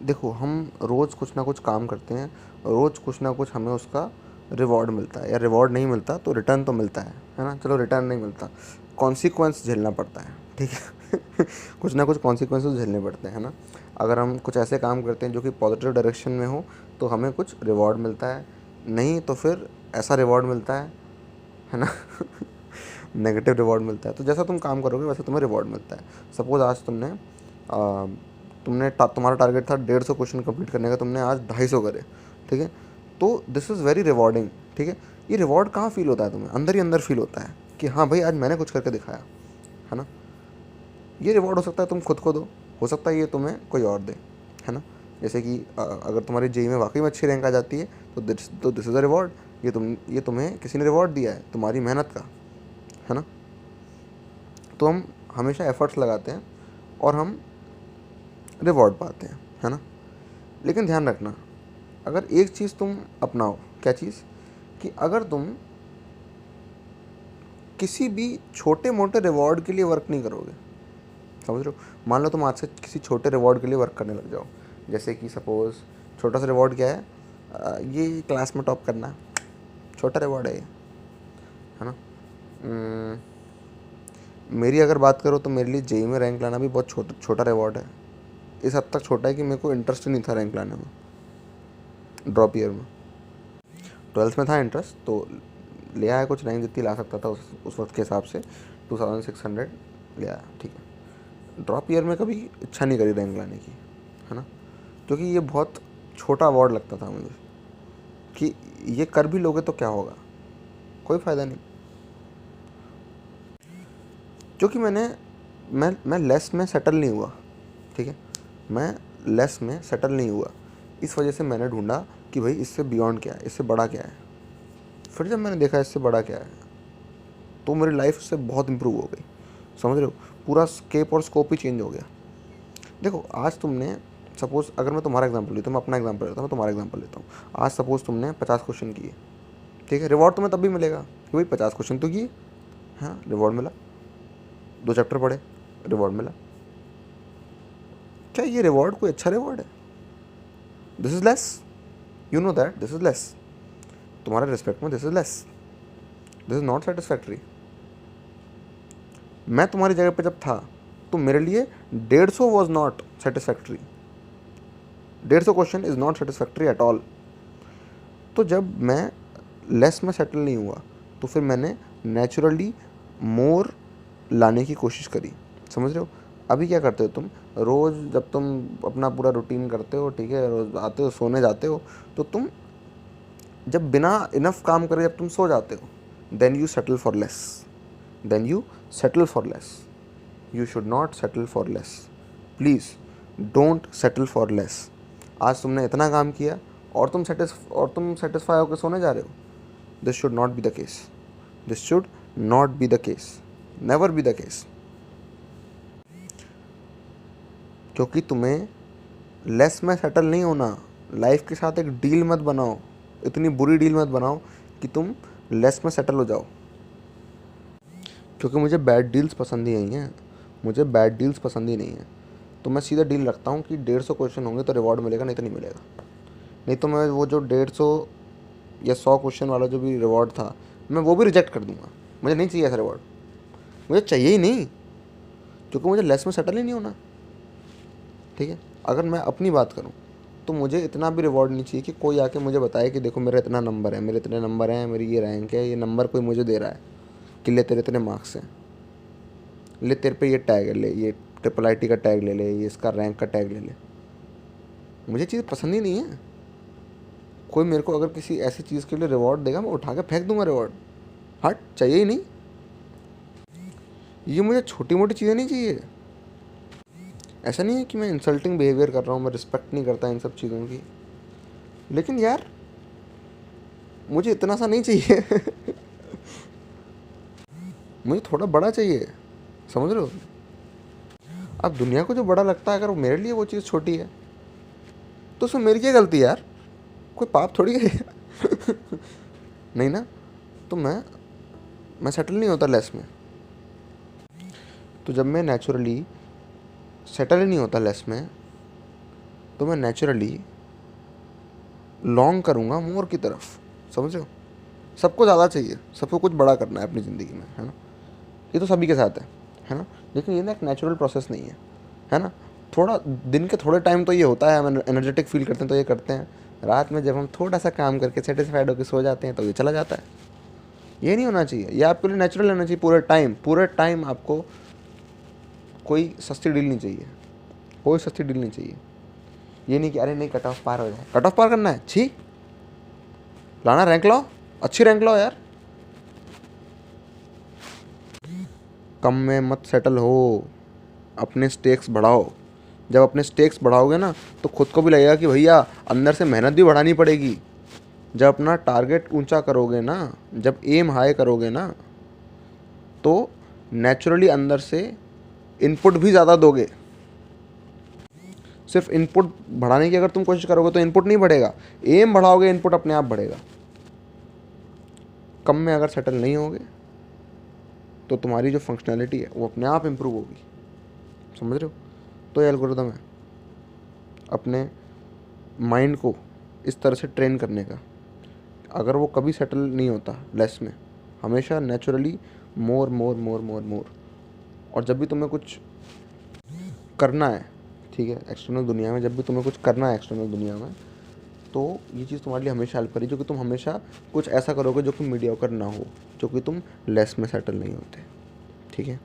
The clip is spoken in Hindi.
देखो हम रोज़ कुछ ना कुछ काम करते हैं, रोज़ कुछ ना कुछ हमें उसका रिवॉर्ड मिलता है, या रिवॉर्ड नहीं मिलता तो रिटर्न तो मिलता है ना? चलो रिटर्न नहीं मिलता, कॉन्सिक्वेंस झेलना पड़ता है, ठीक है? कुछ ना कुछ कॉन्सिक्वेंसेस झेलने पड़ते हैं, है ना? अगर हम कुछ ऐसे काम करते हैं जो कि पॉजिटिव डायरेक्शन में हो तो हमें कुछ रिवॉर्ड मिलता है, नहीं तो फिर ऐसा रिवॉर्ड मिलता है ना? नेगेटिव रिवॉर्ड मिलता है। तो जैसा तुम काम करोगे वैसा तुम्हें रिवॉर्ड मिलता है। सपोज़ आज तुम्हारा टारगेट था 150 क्वेश्चन कंप्लीट करने का, तुमने आज 250 करे, ठीक है? तो दिस इज़ वेरी रिवॉर्डिंग, ठीक है? ये रिवॉर्ड कहाँ फील होता है तुम्हें? अंदर ही अंदर फील होता है कि हाँ भाई आज मैंने कुछ करके दिखाया, है ना? ये रिवॉर्ड हो सकता है तुम खुद को दो, हो सकता है ये तुम्हें कोई और दे, है ना? जैसे कि अगर तुम्हारी जेईई में वाकई में अच्छी रैंक आ जाती है तो दिस इज़ अ रिवॉर्ड। ये तुम्हें किसी ने रिवॉर्ड दिया है तुम्हारी मेहनत का, है ना? तो हम हमेशा एफर्ट्स लगाते हैं और हम रिवॉर्ड पाते हैं, है ना? लेकिन ध्यान रखना, अगर एक चीज़ तुम अपनाओ, क्या चीज़? कि अगर तुम किसी भी छोटे मोटे रिवॉर्ड के लिए वर्क नहीं करोगे, समझ रहे हो? मान लो तुम आज से किसी छोटे रिवॉर्ड के लिए वर्क करने लग जाओ, जैसे कि सपोज़ छोटा सा रिवॉर्ड क्या है? ये क्लास में टॉप करना, छोटा रिवॉर्ड है ये, है ना? अम्म, मेरी अगर बात करो तो मेरे लिए जेईई में रैंक लाना भी बहुत छोटा रिवॉर्ड है। इस हद तक छोटा है कि मेरे को इंटरेस्ट ही नहीं था रैंक लाने में, ड्रॉप ईयर में। 12th में था इंटरेस्ट, तो ले आया कुछ रैंक जितनी ला सकता था उस वक्त के हिसाब से, 2600 ले आया, ठीक है? ड्रॉप ईयर में कभी इच्छा नहीं करी रैंक लाने की, है ना? क्योंकि ये बहुत छोटा अवार्ड लगता था मुझे, कि ये कर भी लोगे तो क्या होगा, कोई फ़ायदा नहीं। क्योंकि मैं लेस में सेटल नहीं हुआ, ठीक है? मैं लेस में सेटल नहीं हुआ, इस वजह से मैंने ढूंढा कि भाई इससे बियॉन्ड क्या है, इससे बड़ा क्या है। फिर जब मैंने देखा इससे बड़ा क्या है तो मेरी लाइफ उससे बहुत इम्प्रूव हो गई, समझ रहे हो? पूरा स्केप और स्कोप ही चेंज हो गया। देखो आज तुमने, सपोज़ अगर मैं तुम्हारा एग्जांपल लेता हूँ, मैं अपना एग्जांपल लेता हूँ, मैं तुम्हारा एग्जांपल लेता हूँ। आज सपोज़ तुमने 50 क्वेश्चन किए, ठीक है? रिवॉर्ड तुम्हें तब भी मिलेगा कि भाई 50 क्वेश्चन तो किए, हाँ रिवॉर्ड मिला। 2 चैप्टर पढ़े, रिवॉर्ड मिला। क्या ये रिवॉर्ड कोई अच्छा रिवॉर्ड है? This is less, you know that this is less. तुम्हारे रिस्पेक्ट में this is less, this is not satisfactory. मैं तुम्हारी जगह पे जब था तो मेरे लिए 150 was not satisfactory, 150 question is not satisfactory at all. तो जब मैं लेस में सेटल नहीं हुआ तो फिर मैंने नेचुरली मोर लाने की कोशिश करी, समझ रहे हो? अभी क्या करते हो तुम? रोज़ जब तुम अपना पूरा रूटीन करते हो, ठीक है, रोज़ आते हो सोने जाते हो, तो तुम जब बिना इनफ काम करे जब तुम सो जाते हो, then you settle for less, then you settle for less. You should not settle for less, please don't settle for less. आज तुमने इतना काम किया और तुम सेटिस्फाई होकर सोने जा रहे हो, this should not be the case, this should not be the case, never be the case. क्योंकि तुम्हें लेस में सेटल नहीं होना। लाइफ के साथ एक डील मत बनाओ, इतनी बुरी डील मत बनाओ कि तुम लेस में सेटल हो जाओ। क्योंकि मुझे बैड डील्स पसंद ही नहीं हैं, मुझे बैड डील्स पसंद ही नहीं है। तो मैं सीधा डील रखता हूँ कि 150 क्वेश्चन होंगे तो रिवॉर्ड मिलेगा, नहीं तो नहीं मिलेगा। नहीं तो मैं वो जो 150 या 100 क्वेश्चन वाला जो भी रिवॉर्ड था मैं वो भी रिजेक्ट कर दूंगा। मुझे नहीं चाहिए ऐसा रिवॉर्ड, मुझे चाहिए ही नहीं, क्योंकि मुझे लेस में सेटल ही नहीं होना, ठीक है? अगर मैं अपनी बात करूँ तो मुझे इतना भी रिवॉर्ड नहीं चाहिए कि कोई आके मुझे बताए कि देखो मेरा इतना नंबर है, मेरे इतने नंबर हैं, मेरी ये रैंक है, ये नंबर कोई मुझे दे रहा है कि ले तेरे इतने मार्क्स हैं, ले तेरे पे ये टैग है, ले ये ट्रिपल आईटी का टैग ले ले, ये इसका रैंक का टैग ले ले। मुझे चीज़ पसंद ही नहीं है। कोई मेरे को अगर किसी ऐसी चीज़ के लिए रिवॉर्ड देगा मैं उठा के फेंक दूंगा रिवॉर्ड, हट, चाहिए ही नहीं। ये मुझे छोटी मोटी चीज़ें नहीं चाहिए। ऐसा नहीं है कि मैं इंसल्टिंग बिहेवियर कर रहा हूँ, मैं रिस्पेक्ट नहीं करता इन सब चीज़ों की, लेकिन यार मुझे इतना सा नहीं चाहिए। मुझे थोड़ा बड़ा चाहिए, समझ रहे हो? अब दुनिया को जो बड़ा लगता है अगर वो मेरे लिए वो चीज़ छोटी है तो उसमें मेरी क्या गलती है यार? कोई पाप थोड़ी है। नहीं ना? तो मैं सेटल नहीं होता लेस में। तो जब मैं नेचुरली सेटल ही नहीं होता लेस में तो मैं नेचुरली लॉन्ग करूँगा मोर की तरफ। समझ रहे हो? सबको ज़्यादा चाहिए, सबको कुछ बड़ा करना है अपनी ज़िंदगी में, है ना? ये तो सभी के साथ है ना? लेकिन ये ना एक नेचुरल प्रोसेस नहीं है ना? थोड़ा दिन के थोड़े टाइम तो ये होता है, हम एनर्जेटिक फील करते हैं तो ये करते हैं। रात में जब हम थोड़ा सा काम करके सेटिस्फाइड होकर सो जाते हैं तो ये चला जाता है। ये नहीं होना चाहिए, ये आपके लिए नेचुरल होना चाहिए। पूरे टाइम आपको कोई सस्ती डील नहीं चाहिए, कोई सस्ती डील नहीं चाहिए। ये नहीं कि अरे नहीं कट ऑफ पार हो जाए, कट ऑफ पार करना है, छी लाना, रैंक लाओ, अच्छी रैंक लाओ यार। कम में मत सेटल हो, अपने स्टेक्स बढ़ाओ। जब अपने स्टेक्स बढ़ाओगे ना तो खुद को भी लगेगा कि भैया अंदर से मेहनत भी बढ़ानी पड़ेगी। जब अपना टारगेट ऊंचा करोगे ना, जब एम हाई करोगे ना, तो नेचुरली अंदर से इनपुट भी ज़्यादा दोगे। सिर्फ इनपुट बढ़ाने की अगर तुम कोशिश करोगे तो इनपुट नहीं बढ़ेगा, एम बढ़ाओगे इनपुट अपने आप बढ़ेगा। कम में अगर सेटल नहीं होगे तो तुम्हारी जो फंक्शनैलिटी है वो अपने आप इम्प्रूव होगी। समझ रहे हो? तो ये एल्गोरिदम है अपने माइंड को इस तरह से ट्रेन करने का। अगर वो कभी सेटल नहीं होता लेस में, हमेशा नेचुरली मोर मोर मोर मोर मोर। और जब भी तुम्हें कुछ करना है, ठीक है, एक्सटर्नल दुनिया में, जब भी तुम्हें कुछ करना है एक्सटर्नल दुनिया में, तो ये चीज़ तुम्हारे लिए हमेशा हेल्प करेगी, जो कि तुम हमेशा कुछ ऐसा करोगे जो कि मीडियोकर ना हो, जो कि तुम लेस में सेटल नहीं होते। ठीक है।